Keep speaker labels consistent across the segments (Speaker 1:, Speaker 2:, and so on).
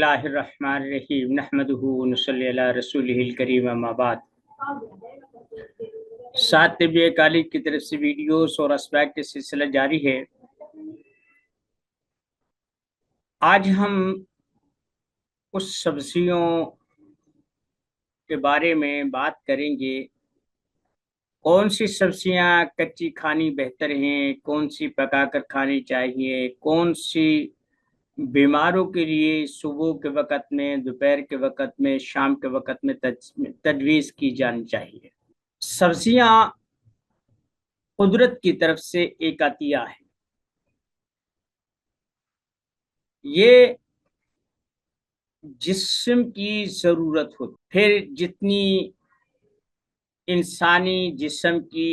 Speaker 1: اللہ الرحمن الرحیم نحمدہ ونصلی علی رسولہ الکریم اما بعد۔ ساتھ طب کالج کی طرف سے ویڈیوز اور اسباق کے سلسلہ جاری ہے۔ آج ہم اس سبزیوں کے بارے میں بات کریں گے، کون سی سبزیاں کچی کھانی بہتر ہیں، کون سی پکا کر کھانی چاہیے، کون سی بیماروں کے لیے صبح کے وقت میں، دوپہر کے وقت میں، شام کے وقت میں تجویز کی جانی چاہیے۔ سبزیاں قدرت کی طرف سے ایک عطیہ ہے۔ یہ جسم کی ضرورت ہوتی، پھر جتنی انسانی جسم کی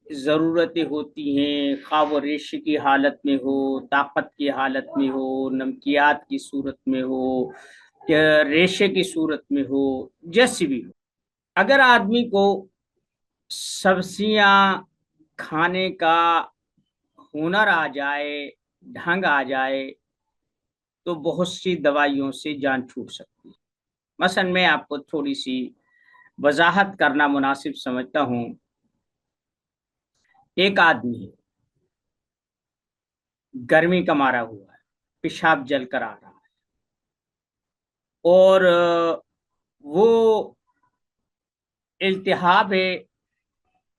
Speaker 1: ضرورتیں ہوتی ہیں، خواہ وہ ریشے کی حالت میں ہو، طاقت کی حالت میں ہو، نمکیات کی صورت میں ہو، ریشے کی صورت میں ہو، جیسی بھی ہو، اگر آدمی کو سبزیاں کھانے کا ہنر آ جائے، ڈھنگ آ جائے، تو بہت سی دوائیوں سے جان چھوٹ سکتی ہے۔ مثلا میں آپ کو تھوڑی سی وضاحت کرنا مناسب سمجھتا ہوں۔ ایک آدمی ہے، گرمی کا مارا ہوا ہے، پیشاب جل کر آ رہا ہے، اور وہ التہاب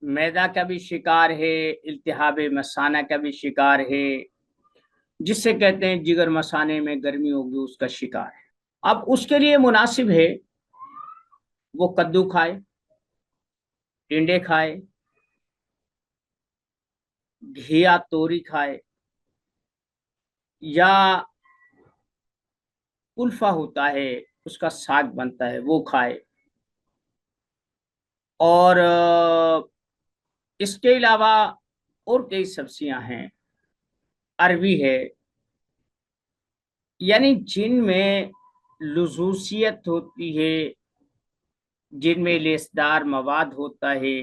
Speaker 1: معدہ کا بھی شکار ہے، التہاب مثانہ کا بھی شکار ہے، جس سے کہتے ہیں جگر مثانے میں گرمی ہوگی، اس کا شکار ہے۔ اب اس کے لیے مناسب ہے وہ کدو کھائے، ٹنڈے کھائے، گھیا توری کھائے، یا کلفہ ہوتا ہے اس کا ساگ بنتا ہے وہ کھائے، اور اس کے علاوہ اور کئی سبزیاں ہیں، اروی ہے، یعنی جن میں لزوزیت ہوتی ہے، جن میں لیسدار مواد ہوتا ہے،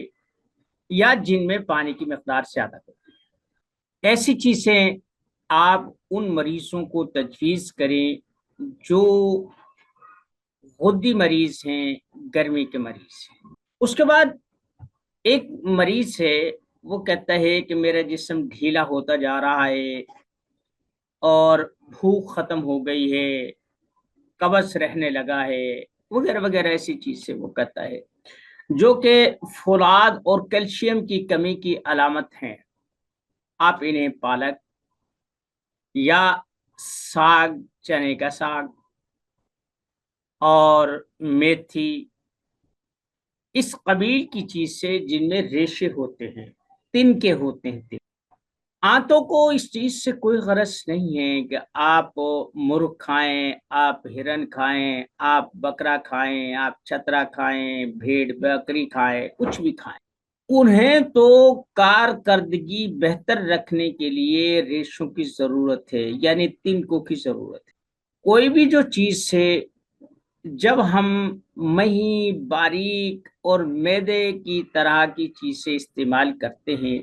Speaker 1: یا جن میں پانی کی مقدار زیادہ ہوتی ہے، ایسی چیزیں آپ ان مریضوں کو تجویز کریں جو غدی مریض ہیں، گرمی کے مریض ہیں۔ اس کے بعد ایک مریض ہے، وہ کہتا ہے کہ میرا جسم ڈھیلا ہوتا جا رہا ہے اور بھوک ختم ہو گئی ہے، قبض رہنے لگا ہے، وغیرہ وغیرہ ایسی چیز سے وہ کہتا ہے، جو کہ فولاد اور کیلشیم کی کمی کی علامت ہیں۔ آپ انہیں پالک یا ساگ، چنے کا ساگ اور میتھی، اس قبیل کی چیز سے جن میں ریشے ہوتے ہیں، تن کے ہوتے ہیں۔ آنتوں کو اس چیز سے کوئی غرض نہیں ہے کہ آپ مرغ کھائیں، آپ ہرن کھائیں، آپ بکرا کھائیں، آپ چترا کھائیں، بھیڑ بکری کھائیں، کچھ بھی کھائیں، انہیں تو کارکردگی بہتر رکھنے کے لیے ریشوں کی ضرورت ہے، یعنی تنکوں کی ضرورت ہے۔ کوئی بھی جو چیز سے جب ہم مہی، باریک اور میدے کی طرح کی چیزیں استعمال کرتے ہیں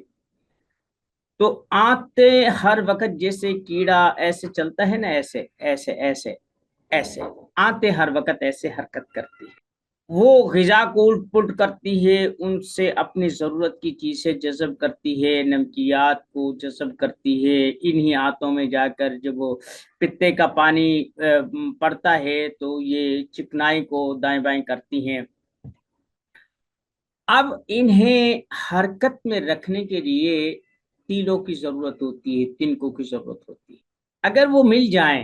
Speaker 1: تو آنتے ہر وقت جیسے کیڑا ایسے چلتا ہے نا، ایسے ایسے ایسے ایسے آنتے ہر وقت ایسے حرکت کرتی ہے، وہ غذا کو الٹ پلٹ کرتی ہے، ان سے اپنی ضرورت کی چیزیں جذب کرتی ہے، نمکیات کو جذب کرتی ہے، انہی آنتوں میں جا کر جب وہ پتے کا پانی پڑتا ہے تو یہ چکنائی کو دائیں بائیں کرتی ہیں۔ اب انہیں حرکت میں رکھنے کے لیے تیلوں کی ضرورت ہوتی ہے، تنکوں کی ضرورت ہوتی ہے۔ اگر وہ مل جائیں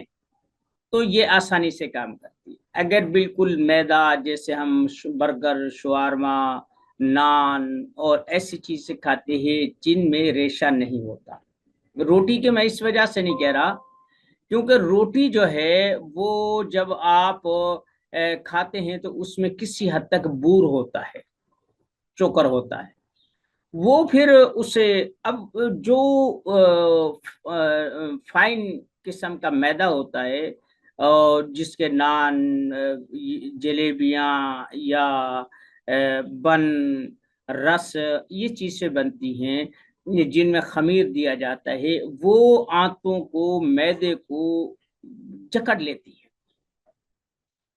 Speaker 1: تو یہ آسانی سے کام کرتی ہے۔ اگر بالکل میدا، جیسے ہم برگر، شوارما، نان اور ایسی چیزیں کھاتے ہیں جن میں ریشہ نہیں ہوتا، روٹی کے میں اس وجہ سے نہیں کہہ رہا کیونکہ روٹی جو ہے وہ جب آپ کھاتے ہیں تو اس میں کسی حد تک بور ہوتا ہے، چوکر ہوتا ہے، وہ پھر اسے اب جو فائن قسم کا میدا ہوتا ہے، جس کے نان، جلیبیاں یا بن، رس، یہ چیزیں بنتی ہیں جن میں خمیر دیا جاتا ہے، وہ آنتوں کو، میدے کو جکڑ لیتی ہے،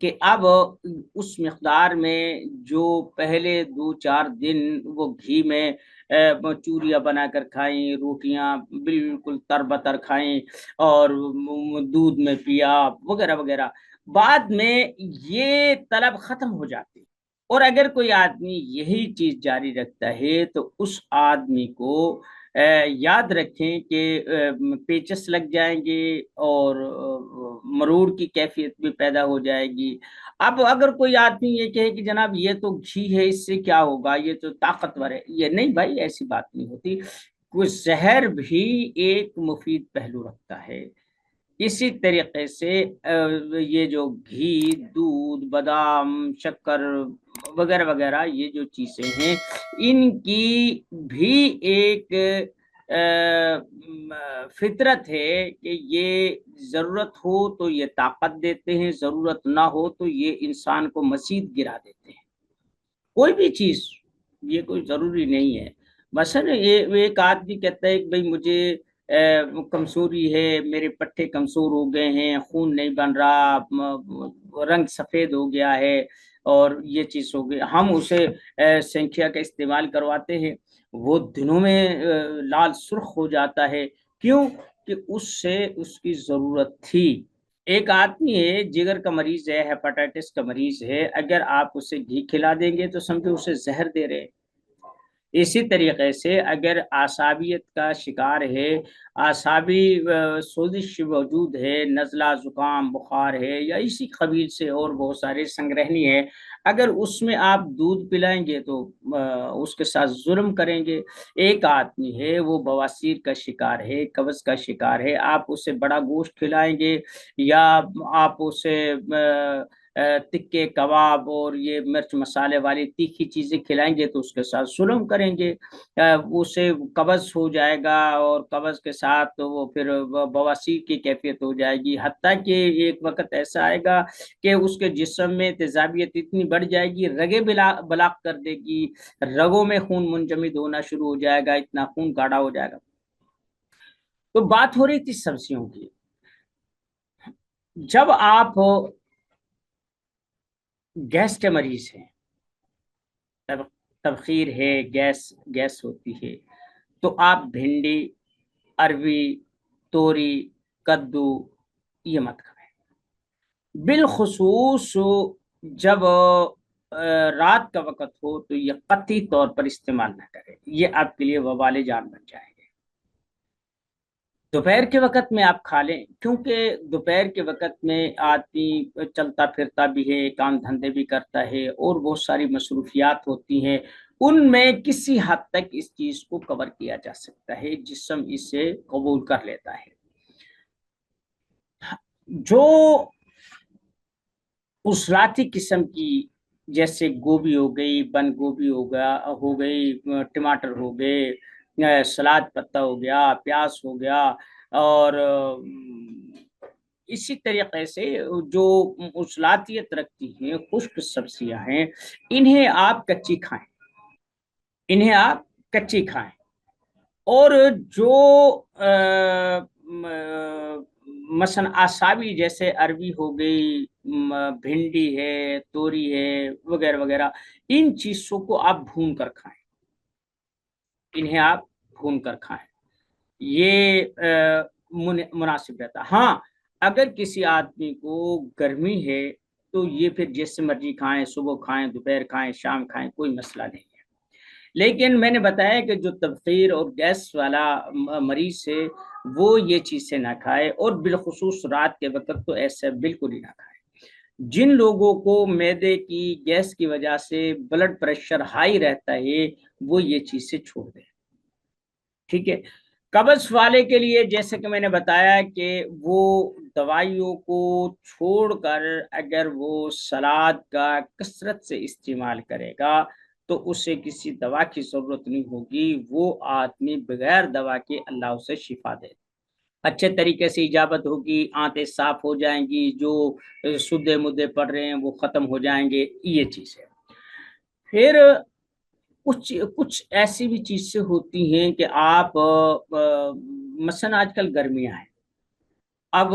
Speaker 1: کہ اب اس مقدار میں جو پہلے 2-4 دن وہ گھی میں چوریاں بنا کر کھائیں، روٹیاں بالکل تر بتر کھائیں اور دودھ میں پیا وغیرہ وغیرہ، بعد میں یہ طلب ختم ہو جاتی۔ اور اگر کوئی آدمی یہی چیز جاری رکھتا ہے تو اس آدمی کو یاد رکھیں کہ پیچس لگ جائیں گے اور مرور کی کیفیت بھی پیدا ہو جائے گی۔ اب اگر کوئی آدمی یہ کہے کہ جناب یہ تو گھی ہے، اس سے کیا ہوگا، یہ تو طاقتور ہے، یہ نہیں بھائی، ایسی بات نہیں ہوتی۔ کوئی زہر بھی ایک مفید پہلو رکھتا ہے۔ اسی طریقے سے یہ جو گھی، دودھ، بادام، شکر وغیرہ وغیرہ یہ جو چیزیں ہیں، ان کی بھی ایک فطرت ہے کہ یہ ضرورت ہو تو یہ طاقت دیتے ہیں، ضرورت نہ ہو تو یہ انسان کو مزید گرا دیتے ہیں۔ کوئی بھی چیز، یہ کوئی ضروری نہیں ہے۔ مثلا یہ ایک آدمی کہتا ہے کہ بھئی مجھے کمزوری ہے، میرے پٹھے کمزور ہو گئے ہیں، خون نہیں بن رہا، رنگ سفید ہو گیا ہے اور یہ چیز ہو گئی، ہم اسے سینکھیا کا استعمال کرواتے ہیں، وہ دنوں میں لال سرخ ہو جاتا ہے۔ کیوں؟ کہ اس سے اس کی ضرورت تھی۔ ایک آدمی ہے، جگر کا مریض ہے، ہیپاٹائٹس کا مریض ہے، اگر آپ اسے گھی کھلا دیں گے تو سمجھو اسے زہر دے رہے ہیں۔ اسی طریقے سے اگر اعصابیت کا شکار ہے، اعصابی سوزش موجود ہے، نزلہ، زکام، بخار ہے، یا اسی قبیل سے اور بہت سارے سنگرہنی ہے، اگر اس میں آپ دودھ پلائیں گے تو اس کے ساتھ ظلم کریں گے۔ ایک آدمی ہے، وہ بواسیر کا شکار ہے، قبض کا شکار ہے، آپ اسے بڑا گوشت کھلائیں گے یا آپ اسے تکے کباب اور یہ مرچ مسالے والی تیکھی چیزیں کھلائیں گے تو اس کے ساتھ ظلم کریں گے، اسے قبض ہو جائے گا اور قبض کے ساتھ وہ پھر بواسیر کی کیفیت ہو جائے گی، حتیٰ کہ ایک وقت ایسا آئے گا کہ اس کے جسم میں تیزابیت اتنی بڑھ جائے گی، رگیں بلاک کر دے گی، رگوں میں خون منجمد ہونا شروع ہو جائے گا، اتنا خون گاڑھا ہو جائے گا۔ تو بات ہو رہی تھی سبزیوں کی۔ جب آپ گیس کے مریض ہیں، تبخیر ہے، گیس ہوتی ہے، تو آپ بھنڈی، اروی، توری، کدو یہ مت کھائیں۔ بالخصوص جب رات کا وقت ہو تو یہ قطعی طور پر استعمال نہ کریں، یہ آپ کے لیے وبال جان بن جائیں گے۔ دوپہر کے وقت میں آپ کھا لیں، کیونکہ دوپہر کے وقت میں آدمی چلتا پھرتا بھی ہے، کام دھندے بھی کرتا ہے اور بہت ساری مصروفیات ہوتی ہیں، ان میں کسی حد تک اس چیز کو کور کیا جا سکتا ہے، جسم اسے قبول کر لیتا ہے۔ جو عضلاتی قسم کی، جیسے گوبھی ہو گئی، بند گوبھی ہو گئی، ٹماٹر ہو گئے، سلاد پتا ہو گیا، پیاز ہو گیا، اور اسی طریقے سے جو عضلاتیت رکھتی ہیں خشک سبزیاں ہیں، انہیں آپ کچی کھائیں، انہیں آپ کچی کھائیں۔ اور جو مثلا آساوی جیسے عربی ہو گئی، بھنڈی ہے، توری ہے وغیرہ وغیرہ، ان چیزوں کو آپ بھون کر کھائیں، انہیں آپ بھون کر کھائیں، یہ مناسب رہتا۔ ہاں، اگر کسی آدمی کو گرمی ہے تو یہ پھر جیسے مرضی کھائیں، صبح کھائیں، دوپہر کھائیں، شام کھائیں، کوئی مسئلہ نہیں ہے۔ لیکن میں نے بتایا کہ جو تبخیر اور گیس والا مریض ہے وہ یہ چیزیں نہ کھائے، اور بالخصوص رات کے وقت تو ایسے بالکل ہی نہ کھائے۔ جن لوگوں کو معدے کی گیس کی وجہ سے بلڈ پریشر ہائی رہتا ہے وہ یہ چیزیں چھوڑ دیں، ٹھیک ہے۔ قبض والے کے لیے جیسے کہ میں نے بتایا کہ وہ دوائیوں کو چھوڑ کر اگر وہ سلاد کا کثرت سے استعمال کرے گا تو اسے کسی دوا کی ضرورت نہیں ہوگی، وہ آدمی بغیر دوا کے اللہ اسے شفا دے، اچھے طریقے سے اجابت ہوگی، آنتیں صاف ہو جائیں گی، جو سدے مدے پڑ رہے ہیں وہ ختم ہو جائیں گے، یہ چیز ہے۔ پھر کچھ ایسی بھی چیزیں ہوتی ہیں کہ آپ مثلا آج کل گرمیاں ہیں، اب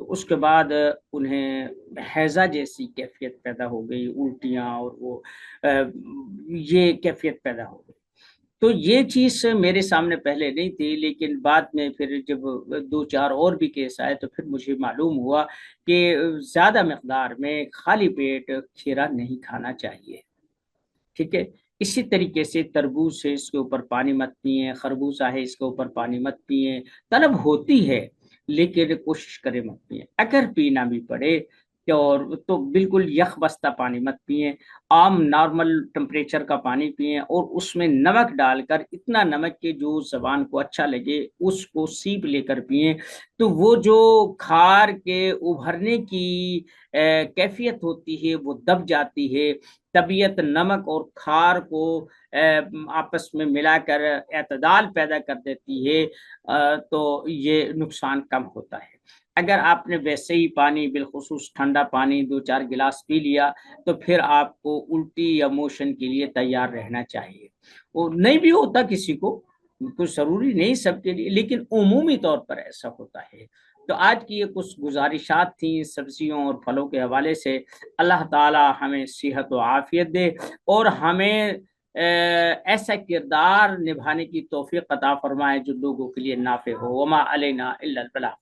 Speaker 1: تو اس کے بعد انہیں ہیضہ جیسی کیفیت پیدا ہو گئی، الٹیاں اور وہ یہ کیفیت پیدا ہو گئی۔ تو یہ چیز میرے سامنے پہلے نہیں تھی، لیکن بعد میں پھر جب 2-4 اور بھی کیس آئے تو پھر مجھے معلوم ہوا کہ زیادہ مقدار میں خالی پیٹ کھیرا نہیں کھانا چاہیے، ٹھیک ہے۔ اسی طریقے سے تربوز ہے، اس کے اوپر پانی مت پئیں، خربوزہ ہے اس کے اوپر پانی مت پئیں، طلب ہوتی ہے لیکن کوشش کرے مت پئیں، اگر پینا بھی پڑے اور تو بالکل یخ بستہ پانی مت پئیں، عام نارمل ٹمپریچر کا پانی پئیں، اور اس میں نمک ڈال کر، اتنا نمک کہ جو زبان کو اچھا لگے اس کو سیپ لے کر پئیں، تو وہ جو کھار کے ابھرنے کی کیفیت ہوتی ہے وہ دب جاتی ہے۔ طبیعت نمک اور کھار کو آپس میں ملا کر اعتدال پیدا کر دیتی ہے، تو یہ نقصان کم ہوتا ہے۔ اگر آپ نے ویسے ہی پانی، بالخصوص ٹھنڈا پانی 2-4 گلاس پی لیا تو پھر آپ کو الٹی یا موشن کے لیے تیار رہنا چاہیے۔ اور نہیں بھی ہوتا کسی کو، کچھ ضروری نہیں سب کے لیے، لیکن عمومی طور پر ایسا ہوتا ہے۔ تو آج کی یہ کچھ گزارشات تھیں سبزیوں اور پھلوں کے حوالے سے۔ اللہ تعالی ہمیں صحت و عافیت دے اور ہمیں ایسا کردار نبھانے کی توفیق عطا فرمائے جو لوگوں کے لیے نافع ہو۔ وما علینا الا البلاغ۔